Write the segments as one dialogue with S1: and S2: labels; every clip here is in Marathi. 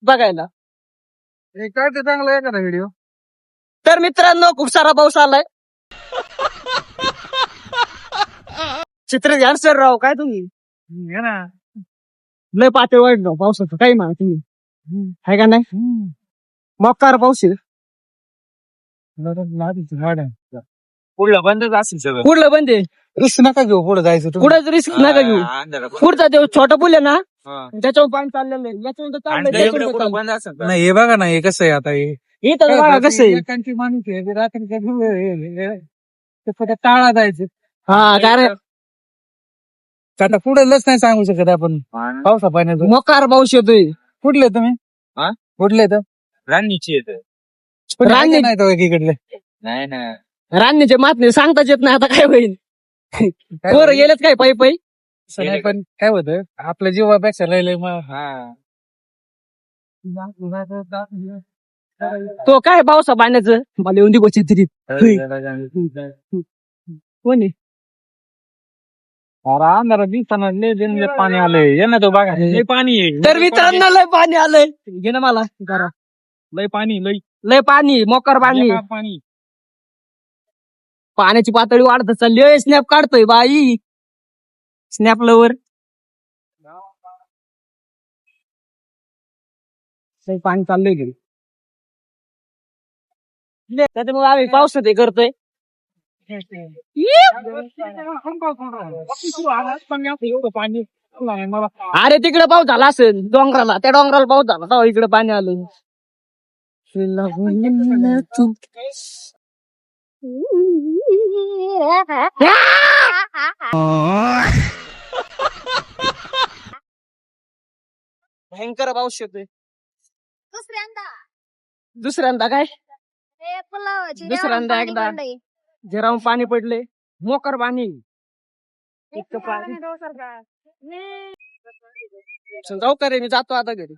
S1: बघायला.
S2: काय ते चांगलं आहे का व्हिडिओ?
S1: तर मित्रांनो खूप सारा पाऊस आलाय. चित्र घ्या सर राव, काय तुम्ही
S2: हे ना
S1: लय पातळ वाईट राव पावसाचं, काही म्हणा तुम्ही आहे का नाही. मोकार पाऊस आहे.
S2: पुढलं बंदच असेल सगळं.
S1: कुठलं बंद आहे?
S2: रिस्क नका घेऊ, पुढे जायचं तुम्ही.
S1: कुठं रिस्क नका घेऊ. पुढचा देव छोटा पूल आहे ना, त्याच्यावर पाणी चाललेलं आहे. याच्यावर चाललंय, याच्यावर चाललंय.
S2: बंद असेल नाही. हे बघा ना, हे कसं आहे आता. हे
S1: इथं बघा कसं आहे.
S2: एकांची माणूस आहे ते रात्री टाळा जायचं.
S1: हा कारण
S2: आता पुढे लस नाही सांगू शकत आपण पावसा पाण्याचं.
S1: मोकार पाऊस येतोय.
S2: कुठले तुम्ही? कुठले तर राणीची येत
S1: रान्नी
S2: नाही तो एकीकडले. नाही ना,
S1: रान्नीचे मातने सांगताच येत नाही आता काय होईल. पोरं गेलेत काय पायी पायी.
S2: असं नाही, पण काय होतं आपल्या जीवापेक्षा लय मग.
S1: तो काय पावसा पाण्याचं मला येऊन दिवस तरी कोणी
S2: अंधारा दिसताना लय पाणी आलंय. ये ना तो बघा, लय पाणी आहे.
S1: तर मित्रांनो लय पाणी आलंय. घे ना मला जरा.
S2: लय पाणी,
S1: लय पाणी, मोकार पाणी.
S2: पाणी.
S1: पाण्याची पातळी वाढत चालली. स्नॅप काढतोय बाई, स्नॅप लवर. पाणी चाललंय घरी, त्याच्यामुळे आम्ही पावसात हे करतोय. अरे तिकडे पाऊस झाला असेल डोंगराला, त्या डोंगराला पाऊस झाला तेव्हा इकडे पाणी आलं. भयंकर पाऊस येतोय. दुसऱ्यांदा काय दुसऱ्यांदा एकदा जिरावून पाणी पडले, मोकर पाणी. जाऊ का रे, मी जातो आता घरी.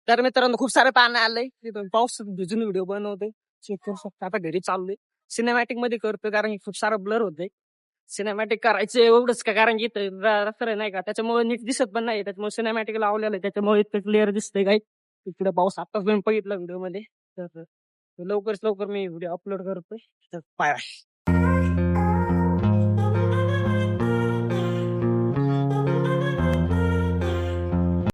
S1: तर मित्रांनो खूप सारे पाणी आलंय. तिथून पाऊस भिजून व्हिडिओ बनवतोय, चेक करू शकता. आता घरी चाललोय, सिनेमॅटिक मध्ये करतोय कारण की खूप सारा ब्लर होतोय. सिनेमॅटिक करायचं एवढंच का, कारण की रस्ता नाही का, त्याच्यामुळे नीट दिसत पण नाही. त्याच्यामुळे सिनेमॅटिक लावलेलं आहे, त्याच्यामुळे इतकं क्लिअर दिसतंय. काय इकडे पाऊस आताच मी बघितला व्हिडिओ मध्ये. तर लवकरच लवकर मी व्हिडिओ अपलोड करतोय. तर बाय.